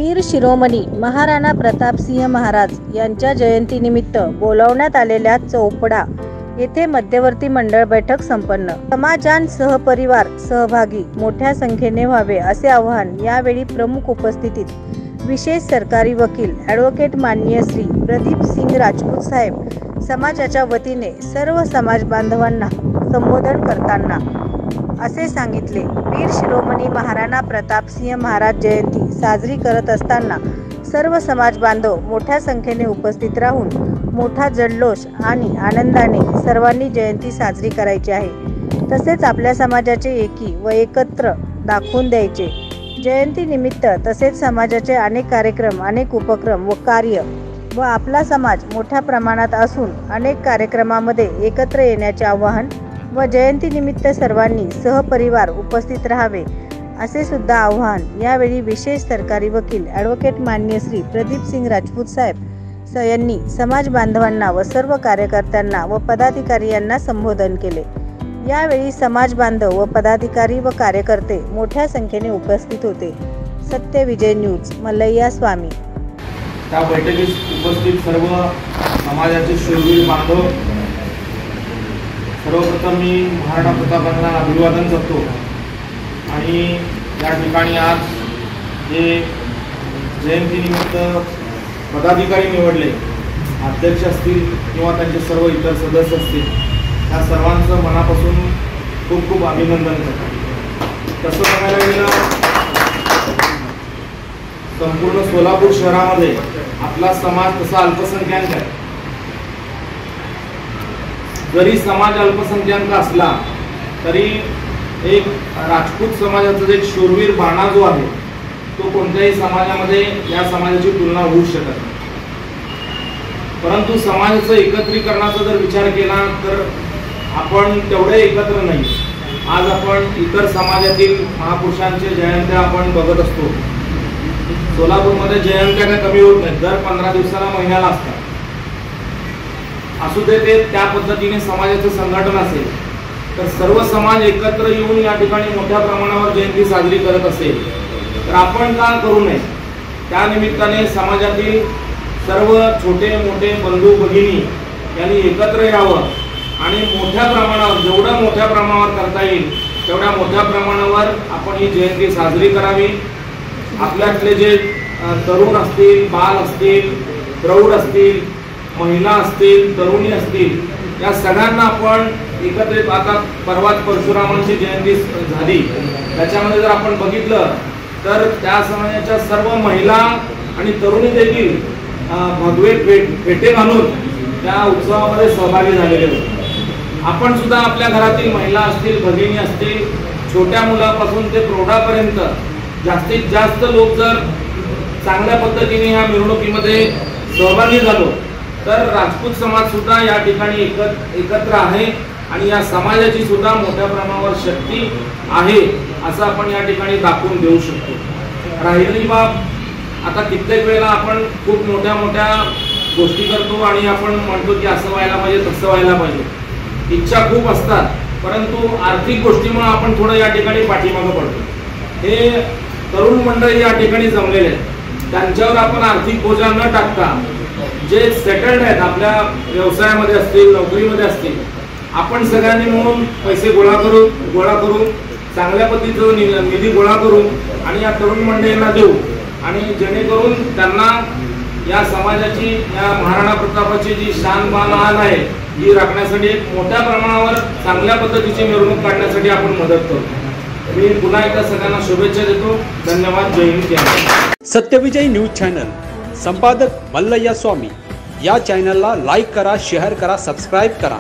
वीर शिरोमणी महाराणा प्रतापसिंह महाराज यांच्या जयंतीनिमित्त बोलावण्यात आलेल्या चौपडा येथे मध्यवर्ती मंडळ बैठक संपन्न। समाजान सहपरिवार सहभागी मोठ्या संख्येने व्हावे असे आवाहन यावेळी प्रमुख उपस्थितीत विशेष सरकारी वकील ॲडव्होकेट माननीय श्री प्रदीप सिंग राजपूत साहेब समाजाच्या वतीने सर्व समाज बांधवांना संबोधन करताना असे सांगितले। वीर शिरोमणी महाराणा प्रतापसिंह महाराज जयंती साजरी करत असताना सर्व समाज बांधव मोठ्या संख्येने उपस्थित राहून मोठा जल्लोष आणि आनंदाने सर्वांनी जयंती साजरी करायची आहे। तसेच आपल्या समाजाचे एकी व एकत्र दाखवून द्यायचे। जयंती निमित्त तसेच समाजाचे अनेक कार्यक्रम अनेक उपक्रम व कार्य व आपला समाज मोठ्या प्रमाणात असून अनेक कार्यक्रमामध्ये एकत्र येण्याचे आवाहन व जयंती निमित्त सर्वांनी सहपरिवार उपस्थित राहावे असे सुद्धा आवाहन यावेळी विशेष सरकारी वकील ॲडव्होकेट माननीय श्री प्रदीप सिंग राजपूत साहेब यांनी समाज बांधवांना व सर्व कार्यकर्त्यांना व पदाधिकारी यांना संबोधन केले। यावेळी समाज बांधव व पदाधिकारी व कार्यकर्ते मोठ्या संख्येने उपस्थित होते। सत्य विजय न्यूज मल्लय्या स्वामी। त्या बैठकीस उपस्थित सर्व समाजाचे शूरवीर बांधव, सर्वप्रथम मी महाराणा प्रतापांना अभिवादन करतो आणि या ठिकाणी आज जे जयंतीनिमित्त पदाधिकारी निवडले, अध्यक्ष असतील किंवा त्यांचे सर्व इतर सदस्य असतील, त्या सर्वांचं मनापासून खूप खूप अभिनंदन करतो। तसं बघायला गेलं संपूर्ण सोलापूर शहरामध्ये आपला समाज तसा अल्पसंख्याक आहे। जरी समाज अल्पसंख्याक असला तरी एक राजपूत समाजाचा एक शूरवीर बाणा जो आहे तो कोणत्याही समाजामध्ये या समाजाची तुलना होऊ शकत नाही। परंतु समाजाचं एकत्रीकरणाचा जर विचार केला तर आपण तेवढे एकत्र नाही। आज आपण इतर समाजातील महापुरुषांचे जयंत्या आपण बघत असतो। सोलापूरमध्ये जयंत्या काय कमी होत नाही, दर 15 दिवसाला महिन्याला असतात। असू दे ते त्या पद्धतीने समाजाचं संघटन असेल तर सर्व समाज एकत्र येऊन या ठिकाणी मोठ्या प्रमाणावर जयंती साजरी करत असेल तर आपण का करू नये। त्या निमित्ताने समाजातील सर्व छोटे मोठे बंधू भगिनी यांनी एकत्र यावं आणि मोठ्या प्रमाणावर जेवढं मोठ्या प्रमाणावर करता येईल तेवढ्या मोठ्या प्रमाणावर आपण ही जयंती साजरी करावी। आपल्यातले जे तरुण असतील, बाल असतील, प्रौढ असतील, महिला असतील, तरुणी असतील, या सगळ्यांना आपण एकत्रित, आता परवाच परशुरामांची जयंती झाली, त्याच्यामध्ये जर आपण बघितलं तर त्या समाजाच्या सर्व महिला आणि तरुणी देखील भगवे फेटे घालून त्या उत्सवामध्ये सहभागी झालेले होते। आपण सुद्धा आपल्या घरातील महिला असतील, भगिनी असतील, छोट्या मुलापासून ते प्रौढापर्यंत जास्तीत जास्त लोक जर चांगल्या पद्धतीने या मिरवणुकीमध्ये सहभागी झालो तर राजपूत समाज सुद्धा या ठिकाणी एकत्र आहे आणि या समाजाची सुद्धा मोठ्या प्रमाणावर शक्ती आहे असं आपण या ठिकाणी दाखवून देऊ शकतो। राहिलेली बाब, आता कित्येक वेळेला आपण खूप मोठ्या मोठ्या गोष्टी करतो आणि आपण म्हणतो की असं व्हायला पाहिजे, तसं व्हायला पाहिजे। इच्छा खूप असतात परंतु आर्थिक गोष्टीमुळे आपण थोडं या ठिकाणी पाठीमागं पडतो। हे तरुण मंडळी या ठिकाणी जमलेले आहेत, त्यांच्यावर आपण आर्थिक बोजा न टाकता जे सेटल्ड आहेत, आपल्या व्यवसायामध्ये असतील, नोकरीमध्ये असतील, आपण सगळ्यांनी मिळून पैसे गोळा करू चांगल्या पद्धतीचा निधी गोळा करू आणि या तरुण मंडळींना देऊ आणि जेणेकरून त्यांना या समाजाची, या महाराणा प्रतापाची जी शान मान आहे ही राखण्यासाठी एक मोठ्या प्रमाणावर चांगल्या पद्धतीची मिरवणूक काढण्यासाठी आपण मदत करू। मी पुन्हा एकदा सगळ्यांना शुभेच्छा देतो। धन्यवाद। जय हिंद, जय महाराष्ट्र। सत्यविजय न्यूज चॅनल संपादक मल्लय्या स्वामी या चॅनलला लाईक करा, शेअर करा, सबस्क्राईब करा।